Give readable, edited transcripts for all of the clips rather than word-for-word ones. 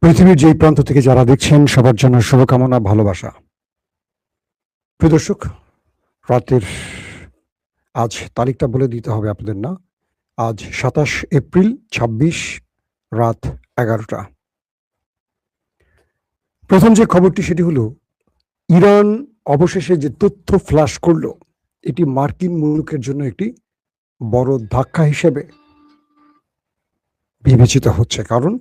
পৃথিবীর যেই প্রান্ত থেকে যারা দেখছেন সবার জন্য শুভকামনা, ভালোবাসা। প্রিয় দর্শক, রাতের আজ তারিখটা বলে দিতে হবে আপনাদের, না? আজ ২৭ এপ্রিল ২৬ রাত ১১টা। প্রথম যে খবরটি সেটি হলো, ইরান অবশেষে যে তথ্য ফ্ল্যাশ করলো, এটি মার্কিন মুলুকের জন্য একটি বড় ধাক্কা হিসেবে বিবেচিত হচ্ছে। কারণ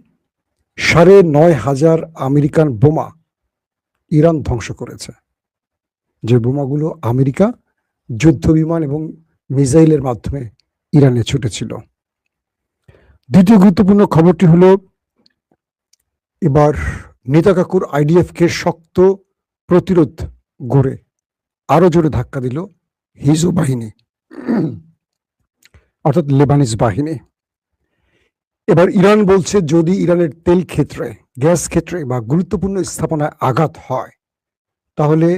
৯,৫০০ আমেরিকান বোমা ইরান ধ্বংস করেছে, যে বোমাগুলো আমেরিকা যুদ্ধ বিমান এবং মিসাইলের মাধ্যমে ইরানে ছুটেছিল। দ্বিতীয় গুরুত্বপূর্ণ খবরটি হলো, এবার নেতাকাকুর আইডিএফকে শক্ত প্রতিরোধ গড়ে আরো জোরে ধাক্কা দিল হিজবুল বাহিনী, অর্থাৎ লেবানিজ বাহিনী। এবার ইরান বলছে, যদি ইরানের তেল ক্ষেত্রে, গ্যাস ক্ষেত্রে বা গুরুত্বপূর্ণ স্থাপনায় আঘাত হয়, তাহলে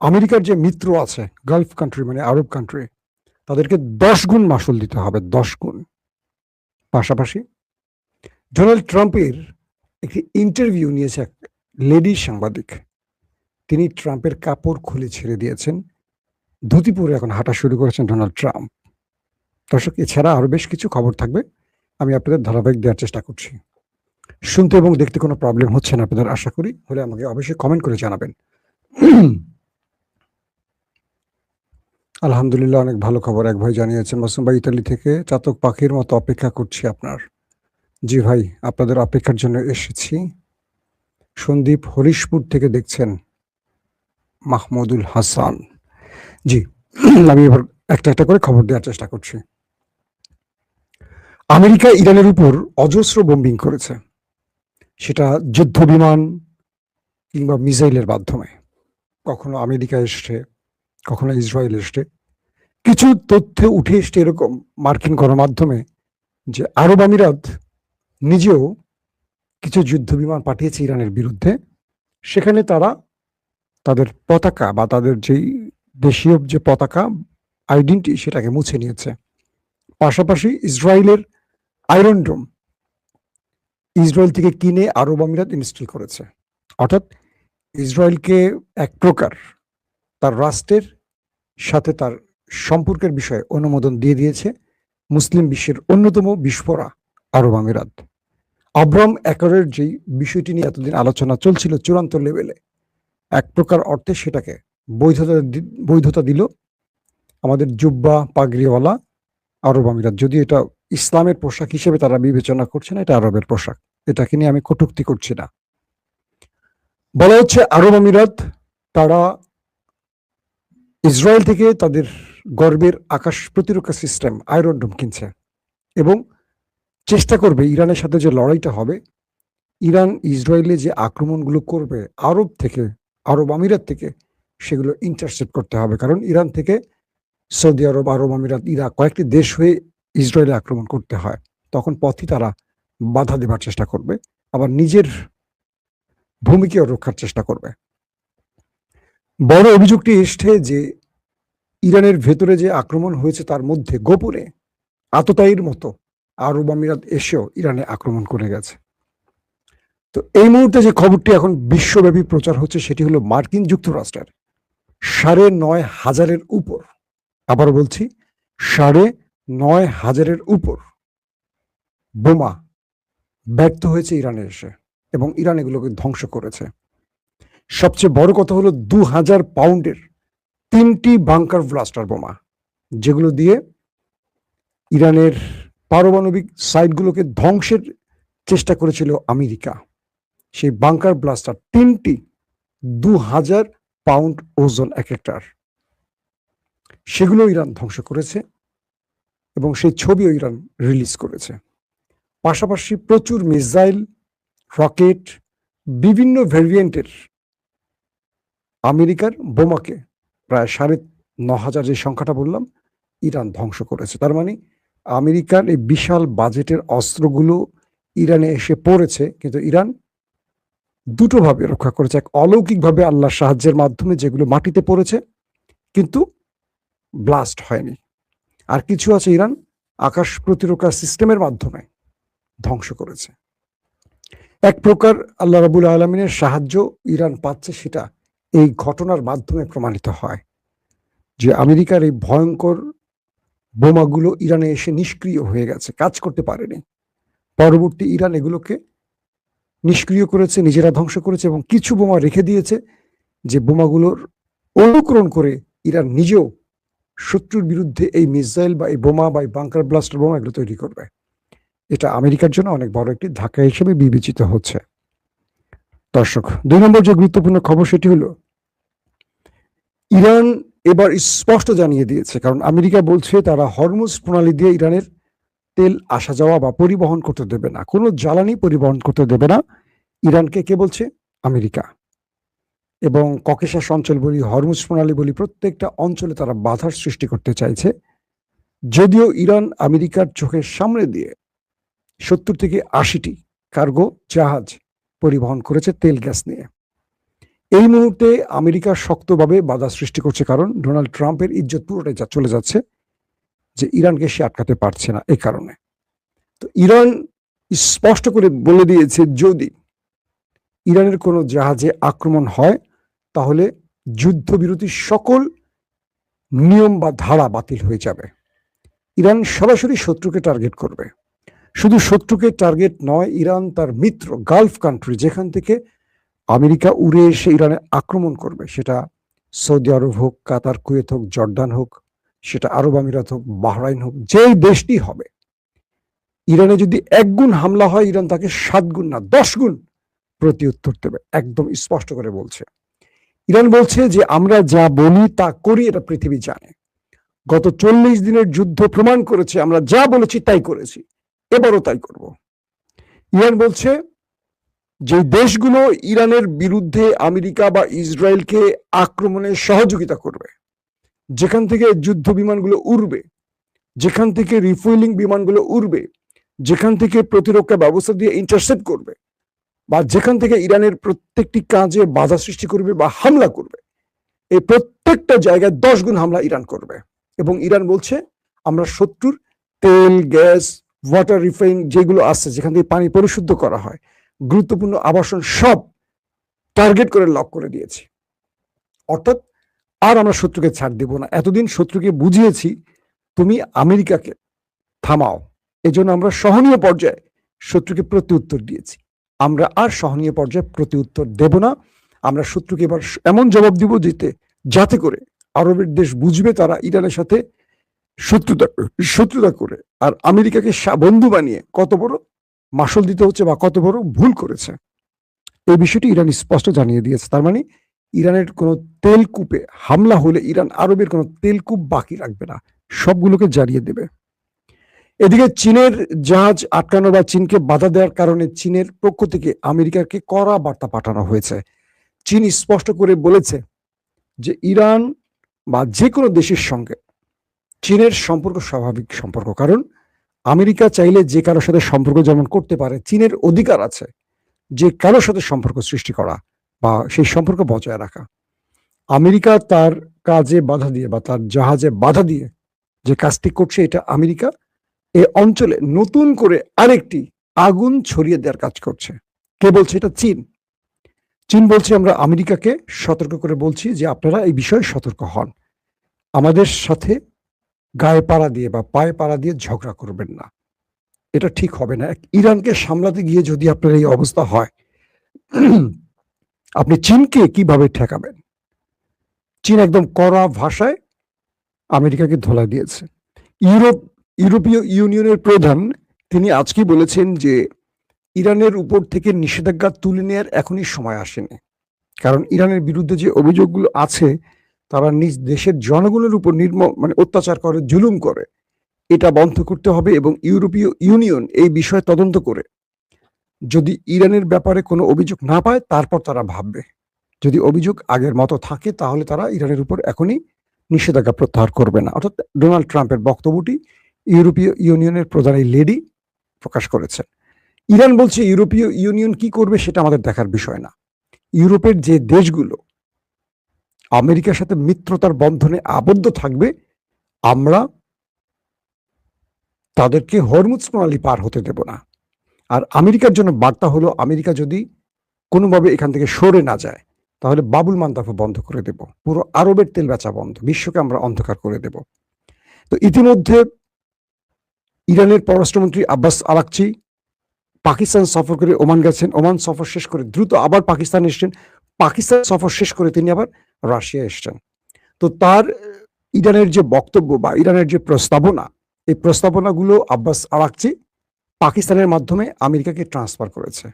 আমেরিকার যে মিত্র আছে গালফ কান্ট্রি, মানে আরব কান্ট্রি, তাদেরকে 10 গুণ মাসুল দিতে হবে, 10 গুণ। পাশাপাশি ডোনাল্ড ট্রাম্পের একটি ইন্টারভিউ নিয়েছে এক লেডি সাংবাদিক। তিনি ট্রাম্পের কাপড় খুলে ছেড়ে দিয়েছেন, ধুতি পরে এখন হাঁটা শুরু করেছেন ডোনাল্ড ট্রাম্প। দর্শক, এছাড়া আরো বেশ কিছু খবর থাকবে, আমি আপনাদের ধারাবাহিক দেওয়ার চেষ্টা করছি। শুনতে এবং দেখতে কোনো প্রবলেম হচ্ছে না আপনাদের, আশা করি। হলে আমাকে অবশ্যই কমেন্ট করে জানাবেন। আলহামদুলিল্লাহ, অনেক ভালো খবর। এক ভাই জানিয়েছেন, মাসুম ভাই ইতালি থেকে চাতক পাখির মতো অপেক্ষা করছি আপনার। জি ভাই, আপনাদের অপেক্ষার জন্য এসেছি। সন্দীপ হরিশপুর থেকে দেখছেন মাহমুদুল হাসান। জি, আমি এবার একটা একটা করে খবর দেওয়ার চেষ্টা করছি। আমেরিকা ইরানের উপর অজস্র বোম্বিং করেছে, সেটা যুদ্ধ বিমান কিংবা মিসাইলের মাধ্যমে। কখনো আমেরিকা এসছে, কখনো ইসরায়েল এসছে। কিছু তথ্য উঠে এসছে এরকম মার্কিন গণমাধ্যমে যে আরব আমিরাত নিজেও কিছু যুদ্ধ বিমান পাঠিয়েছে ইরানের বিরুদ্ধে। সেখানে তারা তাদের পতাকা বা তাদের যেই দেশীয় যে পতাকা আইডেন্টি, সেটাকে মুছে নিয়েছে। পাশাপাশি ইসরায়েলের আয়রন ডোম ইসরায়েল থেকে কিনে আরব আমিরাত ইনস্টল করেছে। অর্থাৎ ইসরায়েলকে এক প্রকার তার রাষ্ট্রের সাথে তার সম্পর্কের বিষয়ে অনুমোদন দিয়ে দিয়েছে মুসলিম বিশ্বের অন্যতম বিস্ফোরা আরব আমিরাত। আব্রাম অ্যাকর্ডের যেই বিষয়টি নিয়ে এতদিন আলোচনা চলছিল চূড়ান্ত লেভেলে, এক প্রকার অর্থে সেটাকে বৈধতা দিল আমাদের জুব্বা পাগড়িওয়ালা আরব আমিরাত। যদি এটা ইসলামের পোশাক হিসেবে তারা বিবেচনা করছে না, এটা আরবের পোশাক। এটাকে নিয়ে আমি কটূক্তি করছি না। বলা হচ্ছে আরব আমিরাত তারা ইসরায়েল থেকে তাদের গর্বের আকাশ প্রতিরক্ষা সিস্টেম আয়রন ডোম কিনছে এবং চেষ্টা করবে ইরানের সাথে যে লড়াইটা হবে, ইরান ইসরায়েলে যে আক্রমণগুলো করবে আরব আমিরাত থেকে, সেগুলো ইন্টারসেপ্ট করতে হবে। কারণ ইরান থেকে সৌদি আরব, আরব আমিরাত, ইরাক কয়েকটি দেশ হয়ে ইসরায়েলে আক্রমণ করতে হয়। তখন পথই তারা বাধা দেবার চেষ্টা করবে, আবার নিজের ভূমিকেও রক্ষার চেষ্টা করবে। বড় অভিযোগটি এসছে যে ইরানের ভেতরে যে আক্রমণ হয়েছে তার মধ্যে গোপনে আততায়ীর মতো আরব আমিরাত এসেও ইরানে আক্রমণ করে গেছে। তো এই মুহূর্তে যে খবরটি এখন বিশ্বব্যাপী প্রচার হচ্ছে সেটি হলো মার্কিন যুক্তরাষ্ট্রের ৯,৫০০-এর উপর, আবার বলছি ৯,৫০০-এর উপর বোমা ব্যর্থ হয়েছে ইরানে এসে, এবং ইরান এগুলোকে ধ্বংস করেছে। সবচেয়ে বড় কথা হলো ২,০০০ পাউন্ডের ৩টি বাংকার ব্লাস্টার বোমা, যেগুলো দিয়ে ইরানের পারমাণবিক সাইটগুলোকে ধ্বংসের চেষ্টা করেছিল আমেরিকা। সেই বাংকার ব্লাস্টার ৩টি ২,০০০ পাউন্ড ওজন এক একটার, সেগুলো ইরান ধ্বংস করেছে এবং সেই ছবিও ইরান রিলিজ করেছে। পাশাপাশি প্রচুর মিসাইল, রকেট, বিভিন্ন ভেরিয়েন্টের আমেরিকার বোমাকে, প্রায় ৯,৫০০ যে সংখ্যাটা বললাম, ইরান ধ্বংস করেছে। তার মানে আমেরিকার এই বিশাল বাজেটের অস্ত্রগুলো ইরানে এসে পড়েছে, কিন্তু ইরান দুটোভাবে রক্ষা করেছে। এক অলৌকিকভাবে আল্লাহর সাহায্যের মাধ্যমে, যেগুলো মাটিতে পড়েছে কিন্তু ব্লাস্ট হয়নি। আর কিছু আছে ইরান আকাশ প্রতিরক্ষা সিস্টেমের মাধ্যমে ধ্বংস করেছে। এক প্রকার আল্লাহ রাব্বুল আলামিনের সাহায্য ইরান পাচ্ছে, সেটা এই ঘটনার মাধ্যমে প্রমাণিত হয় যে আমেরিকার এই ভয়ঙ্কর বোমাগুলো ইরানে এসে নিষ্ক্রিয় হয়ে গেছে, কাজ করতে পারেনি। পরবর্তী ইরান এগুলোকে নিষ্ক্রিয় করেছে, নিজেরা ধ্বংস করেছে এবং কিছু বোমা রেখে দিয়েছে, যে বোমাগুলোর অনুকরণ করে ইরান নিজেও শত্রুর বিরুদ্ধে এই মিসাইল বা এই বোমা বা এই বাংকার ব্লাস্টার বোমা এগুলো তৈরি করবে। এটা আমেরিকার জন্য অনেক বড় একটি ধাক্কা হিসেবে বিবেচিত হচ্ছে। দর্শক, 2 নম্বর যে গুরুত্বপূর্ণ খবর সেটি হলো ইরান এবার স্পষ্ট জানিয়ে দিয়েছে, কারণ আমেরিকা বলছে তারা হরমুজ প্রণালী দিয়ে ইরানের তেল আসা যাওয়া বা পরিবহন করতে দেবে না, কোনো জ্বালানি পরিবহন করতে দেবে না ইরানকে। কে বলছে? আমেরিকা। এবং ককেশাস অঞ্চল বলি, হরমুজ প্রণালী বলি, প্রত্যেকটা অঞ্চলে তারা বাধার সৃষ্টি করতে চাইছে। যদিও ইরান আমেরিকার চোখের সামনে দিয়ে 70 থেকে 80টি কার্গো জাহাজ পরিবহন করেছে তেল গ্যাস নিয়ে। এই মুহূর্তে আমেরিকা শক্তভাবে বাধা সৃষ্টি করছে, কারণ ডোনাল্ড ট্রাম্পের ইজ্জত পুরোটাই চলে যাচ্ছে, যে ইরানকে সে আটকাতে পারছে না এই কারণে। তো ইরান স্পষ্ট করে বলে দিয়েছে যদি ইরানের কোনো জাহাজে আক্রমণ হয় তাহলে যুদ্ধবিরতির সকল নিয়ম বা ধারা বাতিল হয়ে যাবে। ইরান সরাসরি শত্রুকে টার্গেট করবে। শুধু শত্রুকে টার্গেট নয়, ইরান তার মিত্র গালফ কান্ট্রি, যেখান থেকে আমেরিকা উড়ে এসে ইরানে আক্রমণ করবে, সেটা সৌদি আরব হোক, কাতার, কুয়েত হোক, জর্ডান হোক, সেটা আরব আমিরাত হোক, বাহরাইন হোক, যেই দেশটি হবে, ইরানে যদি 1 গুণ হামলা হয় ইরান তাকে 7 গুণ না 10 গুণ প্রতি উত্তর দেবে, একদম স্পষ্ট করে বলছে। ইরান বলছে যে আমরা যা বলি তা করি, এটা পৃথিবী জানে। গত 40 দিনের যুদ্ধ প্রমাণ করেছে আমরা যা বলেছি তাই করেছি, এবারও তাই করব। ইরান বলছে যে দেশগুলো ইরানের বিরুদ্ধে আমেরিকা বা ইসরায়েলকে আক্রমণে সহযোগিতা করবে, যেখান থেকে যুদ্ধ বিমানগুলো উড়বে, যেখান থেকে রিফুয়েলিং বিমানগুলো উড়বে, যেখান থেকে প্রতিরক্ষা ব্যবস্থা দিয়ে ইন্টারসেপ্ট করবে, বা যেখান থেকে ইরানের প্রত্যেকটি কাজে বাধা সৃষ্টি করবে বা হামলা করবে, এই প্রত্যেকটা জায়গায় 10 গুণ হামলা ইরান করবে। এবং ইরান বলছে আমরা শত্রুর তেল, গ্যাস, ওয়াটার রিফাইন যেগুলো আছে, যেখান থেকে পানি পরিশুদ্ধ করা হয়, গুরুত্বপূর্ণ আবাসন, সব টার্গেট করে লক করে দিয়েছি। অর্থাৎ আর আমরা শত্রুকে ছাড় দেব না। এতদিন শত্রুকে বুঝিয়েছি তুমি আমেরিকাকে থামাও, এজন্য আমরা সহনীয় পর্যায়ে শত্রুকে প্রতি উত্তর দিয়েছি। আমরা আর সহনীয় পর্যায়ে প্রতি উত্তর দেব না। আমরা শত্রুকে এবার এমন জবাব দিব যাতে করে আরবের দেশ বুঝবে তারা ইরানের সাথে শত্রুতা করে আর আমেরিকাকে বন্ধু বানিয়ে কত বড় মাসল দিতে হচ্ছে বা কত বড় ভুল করেছে। এই বিষয়টি ইরান স্পষ্ট জানিয়ে দিয়েছে। তার মানে ইরানের কোনো তেলকূপে হামলা হলে ইরান আরবের কোনো তেলকূপ বাকি রাখবে না, সবগুলোকে জ্বালিয়ে দেবে। এদিকে চীনের জাহাজ আটকানো বা চীনকে বাধা দেওয়ার কারণে চীনের পক্ষ থেকে আমেরিকাকে কড়া বার্তা পাঠানো হয়েছে। চীন স্পষ্ট করে বলেছে যে ইরান বা যে কোনো দেশের সঙ্গে চীনের সম্পর্ক স্বাভাবিক সম্পর্ক, কারণ আমেরিকা চাইলে যে কারোর সাথে সম্পর্ক যেমন করতে পারে, চীনের অধিকার আছে যে কারোর সাথে সম্পর্ক সৃষ্টি করা বা সেই সম্পর্ক বজায় রাখা। আমেরিকা তার কাজে বাধা দিয়ে বা তার জাহাজে বাধা দিয়ে যে কাজটি করছে, এটা আমেরিকা এই অঞ্চলে নতুন করে আরেকটি আগুন ছড়িয়ে দেওয়ার কাজ করছে। কে বলছে? এটা চীন। চীন বলছে আমরা আমেরিকাকে সতর্ক করে বলছি যে আপনারা এই বিষয়ে সতর্ক হন, আমাদের সাথে গায়ে পাড়া দিয়ে বা পায়ে পাড়া দিয়ে ঝগড়া করবেন না, এটা ঠিক হবে না। ইরানকে সামলাতে গিয়ে যদি আপনার এই অবস্থা হয়, আপনি চীনকে কিভাবে ঠেকাবেন? চীন একদম কড়া ভাষায় আমেরিকাকে ধোলা দিয়েছে। ইউরোপীয় ইউনিয়নের প্রধান তিনি আজকে বলেছেন যে ইরানের উপর থেকে নিষেধাজ্ঞা তুলে নেওয়ার এখনই সময় আসেনি, কারণ ইরানের বিরুদ্ধে যে অভিযোগগুলো আছে তারা নিজ দেশের জনগণের উপর অত্যাচার করে, জুলুম করে, এটা বন্ধ করতে হবে। এবং ইউরোপীয় ইউনিয়ন এই বিষয়ে তদন্ত করে যদি ইরানের ব্যাপারে কোনো অভিযোগ না পায় তারপর তারা ভাববে। যদি অভিযোগ আগের মতো থাকে তাহলে তারা ইরানের উপর এখনই নিষেধাজ্ঞা প্রত্যাহার করবে না। অর্থাৎ ডোনাল্ড ট্রাম্পের বক্তব্যটি ইউরোপীয় ইউনিয়নের প্রধান এই লেডি প্রকাশ করেছেন। ইরান বলছে ইউরোপীয় ইউনিয়ন কি করবে সেটা আমাদের দেখার বিষয় না। ইউরোপের যে দেশগুলো আমেরিকার সাথে মিত্রতার বন্ধনে আবদ্ধ থাকবে, আমরা তাদেরকে হরমুজ প্রণালী পার হতে দেব না। আর আমেরিকার জন্য বার্তা হলো, আমেরিকা যদি কোনোভাবে এখান থেকে সরে না যায় তাহলে বাবুল মান্দাফও বন্ধ করে দেব, পুরো আরবের তেল বেচা বন্ধ, বিশ্বকে আমরা অন্ধকার করে দেব। তো ইতিমধ্যে ইরানের পররাষ্ট্রমন্ত্রী আব্বাস আরাকচি পাকিস্তান সফর করে ওমান গেছেন, ওমান সফর শেষ করে দ্রুত আবার পাকিস্তান এসছেন, পাকিস্তান সফর শেষ করে তিনি আবার রাশিয়া এসছেন। তো তার ইরানের যে বক্তব্য বা ইরানের যে প্রস্তাবনা, এই প্রস্তাবনাগুলো আব্বাস আরাকচি পাকিস্তানের মাধ্যমে আমেরিকাকে ট্রান্সফার করেছে।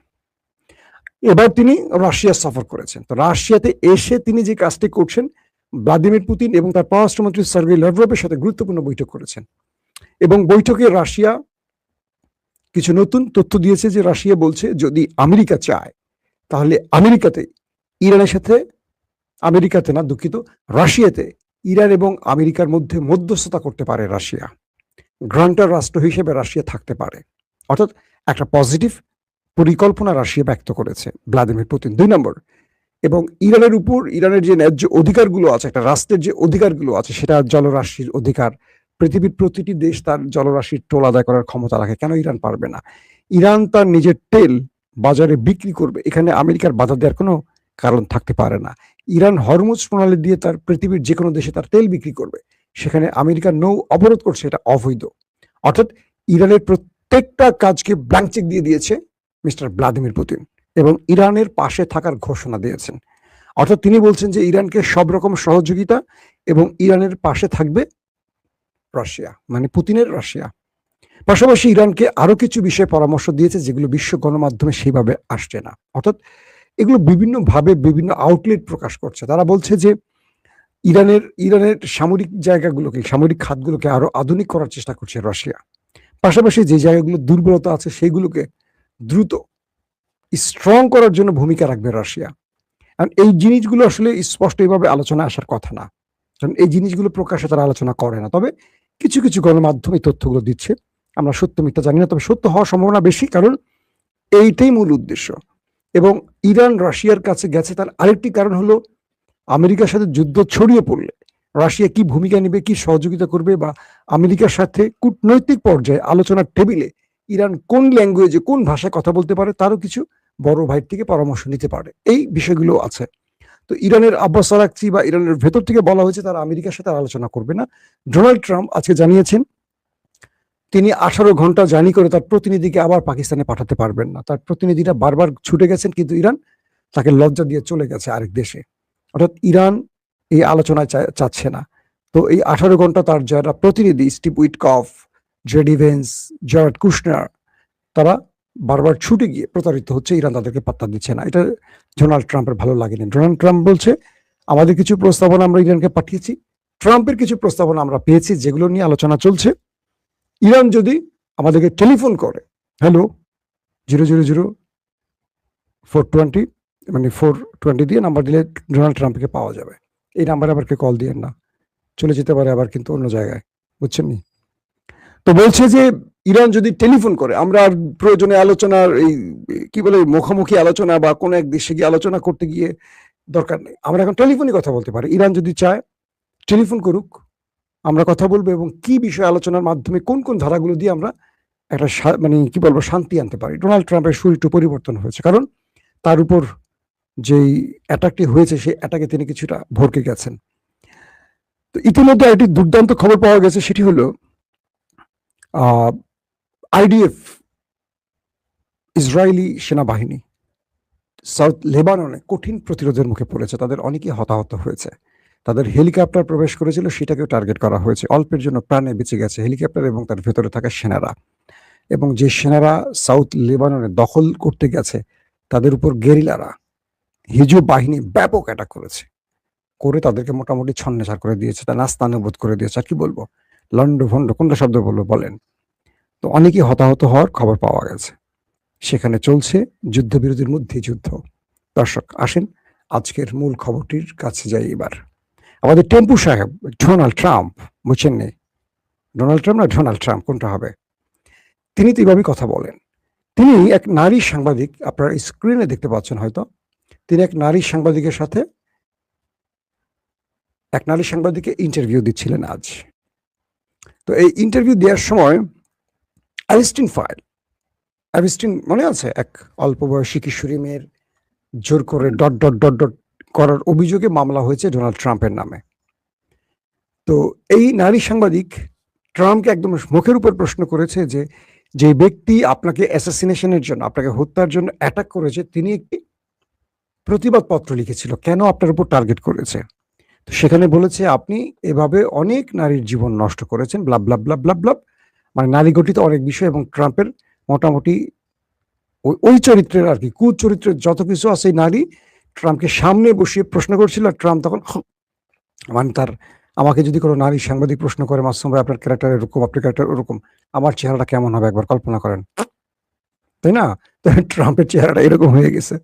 এবার তিনি রাশিয়া সফর করেছেন। তো রাশিয়াতে এসে তিনি যে কাজটি করছেন, ভ্লাদিমির পুতিন এবং তার পররাষ্ট্রমন্ত্রী সার্গেই ল্যাভরভের সাথে গুরুত্বপূর্ণ বৈঠক করেছেন এবং বৈঠকে রাশিয়া কিছু নতুন তথ্য দিয়েছে যে রাশিয়া বলছে যদি আমেরিকা চায় তাহলে রাশিয়াতে ইরান এবং আমেরিকার মধ্যে মধ্যস্থতা করতে পারে রাশিয়া, গ্রান্টার রাষ্ট্র হিসেবে রাশিয়া থাকতে পারে। অর্থাৎ একটা পজিটিভ পরিকল্পনা রাশিয়া ব্যক্ত করেছে ভ্লাদিমির পুতিন। 2 নম্বর, এবং ইরানের উপর ইরানের যে ন্যায্য অধিকারগুলো আছে, একটা রাষ্ট্রের যে অধিকারগুলো আছে, সেটা জলরাশির অধিকার। পৃথিবীর প্রতিটি দেশ তার জলরাশির টোল আদায় করার ক্ষমতা রাখে, কেন ইরান পারবে না? ইরান তার নিজের তেল বাজারে বিক্রি করবে, এখানে আমেরিকার বাধা দেওয়ার কোনো কারণ থাকতে পারে না। ইরান হরমুজ প্রণালী দিয়ে তার পৃথিবীর যে কোনো দেশে তার তেল বিক্রি করবে, সেখানে আমেরিকার নৌ অবরোধ করছে, এটা অবৈধ। অর্থাৎ ইরানের প্রত্যেকটা কাজকে ব্ল্যাঙ্ক চেক দিয়ে দিয়েছে মিস্টার ভ্লাদিমির পুতিন এবং ইরানের পাশে থাকার ঘোষণা দিয়েছেন। অর্থাৎ তিনি বলছেন যে ইরানকে সব রকম সহযোগিতা এবং ইরানের পাশে থাকবে রাশিয়া, মানে পুতিনের রাশিয়া। পাশাপাশি ইরানকে আরো কিছু বিষয়ে পরামর্শ দিয়েছে যেগুলো বিশ্ব গণমাধ্যমে সেইভাবে আসছে না। অর্থাৎ এগুলো বিভিন্নভাবে বিভিন্ন আউটলেট প্রকাশ করছে। তারা বলছে যে ইরানের সামরিক জায়গাগুলোকে, সামরিক খাতগুলোকে আরো আধুনিক করার চেষ্টা করছে রাশিয়া। পাশাপাশি যে জায়গাগুলো দুর্বলতা আছে সেইগুলোকে দ্রুত স্ট্রং করার জন্য ভূমিকা রাখবে রাশিয়া। আর এই জিনিসগুলো আসলে স্পষ্ট এইভাবে আলোচনা আসার কথা না, কারণ এই জিনিসগুলো প্রকাশ্যে তারা আলোচনা করে না। তবে কিছু কিছু গণমাধ্যম এই তথ্যগুলো দিচ্ছে। আমরা সত্য মিথ্যা জানি না, তবে সত্য হওয়ার সম্ভাবনা বেশি, কারণ এইটাই মূল উদ্দেশ্য। এবং ইরান রাশিয়ার কাছে গেছে তার আরেকটি কারণ হলো, আমেরিকার সাথে যুদ্ধ ছড়িয়ে পড়লে রাশিয়া কি ভূমিকা নেবে, কি সহযোগিতা করবে, বা আমেরিকার সাথে কূটনৈতিক পর্যায়ে আলোচনার টেবিলে ইরান কোন ল্যাঙ্গুয়েজে, কোন ভাষায় কথা বলতে পারে, তারও কিছু বড় ভাইয়ের থেকে পরামর্শ নিতে পারে। এই বিষয়গুলো আছে। তো ইরানের আব্বাস আরাকচি বা ইরানের ভেতর থেকে বলা হয়েছে তারা আমেরিকার সাথে আলোচনা করবে না। ডোনাল্ড ট্রাম্প আজকে জানিয়েছেন তিনি 18 ঘন্টা জার্নি করে তার প্রতিনিধিকে আবার পাকিস্তানে পাঠাতে পারবেন না। তার প্রতিনিধিরা বারবার ছুটে গেছেন, কিন্তু ইরান তাকে লজ্জা দিয়ে চলে গেছে আরেক দেশে। অর্থাৎ ইরান এই আলোচনায় চাচ্ছে না। তো এই 18 ঘন্টা তার যারা প্রতিনিধি, Steve Witkoff, JD Vance, Jared Kushner, তারা বারবার ছুটে গিয়ে প্রতারিত হচ্ছে, ইরান তাদেরকে পাত্তা দিচ্ছে না। এটা ডোনাল্ড ট্রাম্পের ভালো লাগেনি। ডোনাল্ড ট্রাম্প বলছে আমাদের কিছু প্রস্তাবনা আমরা ইরানকে পাঠিয়েছি, ট্রাম্পের কিছকিছু প্রস্তাবনা আমরা পেয়েছি, যেগুলো নিয়ে আলোচনা চলছে। ইরান যদি আমাদেরকে টেলিফোন করে, হ্যালো 000-420, মানে 420 দিয়ে নাম্বার দিলে ডোনাল্ড ট্রাম্পকে পাওয়া যাবে। এই নাম্বারে আবার কেউ কল দিয়েন না, চলে যেতে পারে আবার কিন্তু অন্য জায়গায়, বুঝছেন নি? তো বলছে যে ইরান যদি টেলিফোন করে, আমরা আর প্রয়োজনে আলোচনার এই কি বলে মুখোমুখি আলোচনা বা কোনো এক দেশে গিয়ে আলোচনা করতে গিয়ে দরকার নেই, আমরা এখন টেলিফোনে কথা বলতে পারি। ইরান যদি চায় টেলিফোন করুক, আমরা কথা বলবো এবং কি বিষয়ে আলোচনার মাধ্যমে কোন কোন ধারাগুলো দিয়ে আমরা একটা মানে কি বলবো শান্তি আনতে পারি। ডোনাল্ড ট্রাম্পের সুর একটু পরিবর্তন হয়েছে, কারণ তার উপর যেই অ্যাটাকটি হয়েছে সেই অ্যাটাকে তিনি কিছুটা ভরকে গেছেন। তো ইতিমধ্যে একটি দুর্দান্ত খবর পাওয়া গেছে, সেটি হলো আইডিএফ, ইসরায়েলি সেনাবাহিনী সাউথ লেবাননে কঠিন প্রতিরোধের মুখে পড়েছে, তাদের অনেকেই হতাহত হয়েছে। তাদের হেলিকপ্টার প্রবেশ করেছিল, সেটাকেও টার্গেট করা হয়েছে। অল্পের জন্য প্রাণে বেঁচে গেছে হেলিকপ্টার এবং তার ভেতরে থাকা সেনারা। এবং যে সেনারা সাউথ লেবাননে দখল করতে গেছে, তাদের উপর গেরিলারা, হিজু বাহিনী ব্যাপক অ্যাটাক করেছে, করে তাদেরকে মোটামুটি ছন্নছাড় করে দিয়েছে, তা নাস্তানুবোধ করে দিয়েছে। আর কি বলবো, লন্ড ভন্ড কোনটা শব্দ বলবো বলেন? তো অনেকেই হতাহত হওয়ার খবর পাওয়া গেছে। সেখানে চলছে যুদ্ধবিরতির মধ্যে যুদ্ধ। দর্শক আসেন আজকের মূল খবরটির কাছে যাই এবার। আমাদের টেম্পু সাহেব ডোনাল্ড ট্রাম্প, বুঝছেন নি, ডোনাল্ড ট্রাম্প না ডোনাল্ড ট্রাম্প কোনটা হবে, তিনি তো এইভাবে কথা বলেন। তিনি এক নারী সাংবাদিক, আপনারা স্ক্রিনে দেখতে পাচ্ছেন হয়তো, তিনি এক নারী সাংবাদিককে ইন্টারভিউ দিচ্ছিলেন আজ। তো এই ইন্টারভিউ দেওয়ার সময় আইনস্টাইন ফাইল অ্যাবিস্টিন মনে আছে? এক অল্প বয়সী কিশোরী মেয়ের জোর করে ডট, ডট, ডট, ডট করার অভিযোগে মামলা হয়েছে ডোনাল্ড ট্রাম্পের নামে। তো এই নারী সাংবাদিক ট্রাম্পকে একদম মুখের উপর প্রশ্ন করেছে যে, যে ব্যক্তি আপনাকে অ্যাসাসিনেশনের জন্য, আপনাকে হত্যার জন্য অ্যাটাক করেছে, তিনি একটি প্রতিবাদ পত্র লিখেছিল। কেন আপনার উপর টার্গেট করেছে? তো সেখানে বলেছে, আপনি এভাবে অনেক নারীর জীবন নষ্ট করেছেন, ব্লাব, ব্লাব, ব্লাব, ব্লাব, ব্লাব। মানে নারী গঠিত অনেক বিষয় এবং ট্রাম্পের মোটামুটি ওই চরিত্রের আর কি কুচরিত্রের যত কিছু আছে, এই নারী ট্রাম্পকে সামনে বসিয়ে প্রশ্ন করছিল। আর ট্রাম্প তখন মানে তার, আমাকে যদি কোনো নারী সাংবাদিক প্রশ্ন করে, মাসুম ভাই আপনার ক্যারেক্টার এরকম, আপনার ক্যারেক্টার ওরকম, আমার চেহারাটা কেমন হবে একবার কল্পনা করেন, তাই না? তো ট্রাম্পের চেহারাটা এরকম হয়ে গেছে।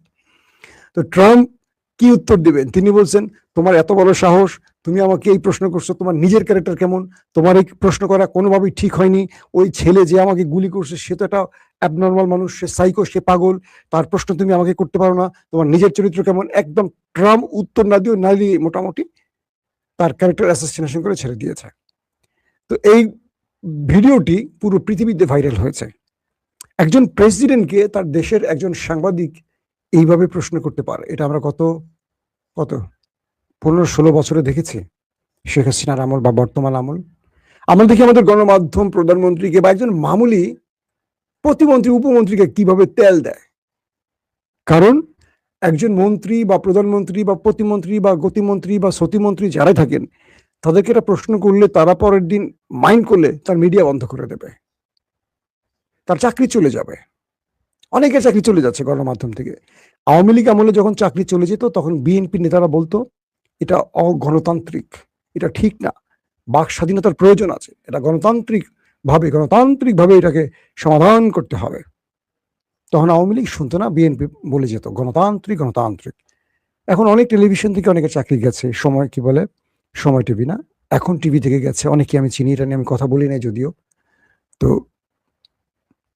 তো ট্রাম্প কি উত্তর দিবেন? তিনি বলছেন, তোমার এত বড় সাহস, তুমি আমাকে এই প্রশ্ন করছো, তোমার নিজের ক্যারেক্টার কেমন? তোমার এই প্রশ্ন করা কোনোভাবেই ঠিক হয়নি। ওই ছেলে যে আমাকে গুলি করছে সে তো একটা অ্যাবনর্মাল মানুষ, সে সাইকো, সে পাগল, তার প্রশ্ন তুমি আমাকে করতে পারো না। তোমার নিজের চরিত্র কেমন? একদম ট্রাম্প উত্তর না দিয়ে নারী মোটামুটি তার ক্যারেক্টার অ্যাসাসিনেশন করে ছেড়ে দিয়েছে। তো এই ভিডিওটি পুরো পৃথিবীতে ভাইরাল হয়েছে। একজন প্রেসিডেন্টকে তার দেশের একজন সাংবাদিক এইভাবে প্রশ্ন করতে পারে, এটা আমরা কত কত 15-16 বছরে দেখেছি। শেখ হাসিনার আমল বা বর্তমান আমল আমরা দেখি আমাদের গণমাধ্যম প্রধানমন্ত্রীকে বা একজন মামুলি প্রতিমন্ত্রী উপমন্ত্রীকে কিভাবে তেল দেয়। কারণ একজন মন্ত্রী বা প্রধানমন্ত্রী বা প্রতিমন্ত্রী বা গতিমন্ত্রী বা সতিমন্ত্রী যারাই থাকেন, তাদেরকে এটা প্রশ্ন করলে তারা পরের দিন মাইন্ড করলে তার মিডিয়া বন্ধ করে দেবে, তার চাকরি চলে যাবে। অনেকের চাকরি চলে যাচ্ছে গণমাধ্যম থেকে। আওয়ামী লীগ আমলে যখন চাকরি চলে যেত, তখন বিএনপি নেতারা বলতো এটা অগণতান্ত্রিক, এটা ঠিক না, বাক স্বাধীনতার প্রয়োজন আছে, এটা গণতান্ত্রিকভাবে এটাকে সমাধান করতে হবে। তখন আওয়ামী লীগ শুনতো না, বিএনপি বলে যেত গণতান্ত্রিক গণতান্ত্রিক। এখন অনেক টেলিভিশন থেকে অনেকে চাকরি গেছে, সময় কি বলে, সময় টিভি না, এখন টিভি থেকে গেছে অনেকে, আমি চিনি, এটা নিয়ে আমি কথা বলি নাই যদিও। তো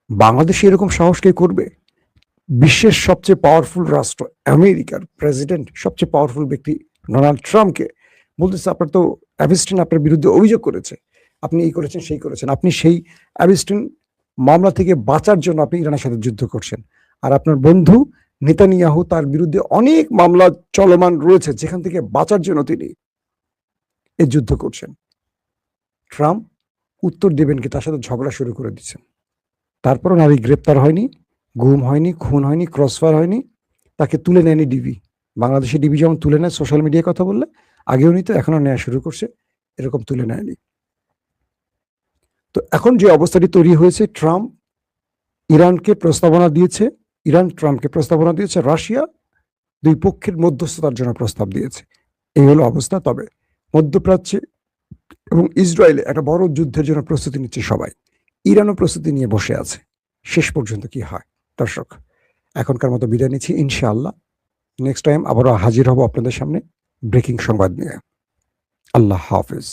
বাংলাদেশে এরকম সাহস কে করবে? বিশ্বের সবচেয়ে পাওয়ারফুল রাষ্ট্র আমেরিকার প্রেসিডেন্ট, সবচেয়ে পাওয়ারফুল ব্যক্তি ডোনাল্ড ট্রাম্পকে বলতেছে, আপনার তো অ্যাবিস্টিন আপনার বিরুদ্ধে অভিযোগ করেছে, আপনি এই করেছেন সেই করেছেন, আপনি সেই অ্যাবিস্টিন মামলা থেকে বাঁচার জন্য আপনি ইরানের সাথে যুদ্ধ করছেন। আর আপনার বন্ধু নেতানিয়াহু, তার বিরুদ্ধে অনেক মামলা চলমান রয়েছে যেখান থেকে বাঁচার জন্য তিনি এই যুদ্ধ করছেন। ট্রাম্প উত্তর দেবেন কি, তার সাথে ঝগড়া শুরু করে দিচ্ছেন। তারপরও নারী গ্রেপ্তার হয়নি, গুম হয়নি, খুন হয়নি, ক্রসফায়ার হয়নি, তাকে তুলে নেয়নি ডিবি। বাংলাদেশে ডিবি যেমন তুলে নেয় সোশ্যাল মিডিয়ায় কথা বললে, আগেও নিত, এখনো নেওয়া শুরু করছে, এরকম তুলে নেয়নি। তো এখন যে অবস্থাটি তৈরি হয়েছে, ট্রাম্প ইরানকে প্রস্তাবনা দিয়েছে, ইরান ট্রাম্পকে প্রস্তাবনা দিয়েছে, রাশিয়া দুই পক্ষের মধ্যস্থতার জন্য প্রস্তাব দিয়েছে। এই হলো অবস্থা। তবে মধ্যপ্রাচ্যে এবং ইসরায়েলে একটা বড় যুদ্ধের জন্য প্রস্তুতি নিচ্ছে সবাই, ইরানও প্রস্তুতি নিয়ে বসে আছে। শেষ পর্যন্ত কি হয়? দর্শক, এখনকার মতো বিদায় নিচ্ছি, ইনশাআল্লাহ নেক্সট টাইম আবারও হাজির হব আপনাদের সামনে ব্রেকিং সংবাদ নিয়ে। আল্লাহ হাফেজ।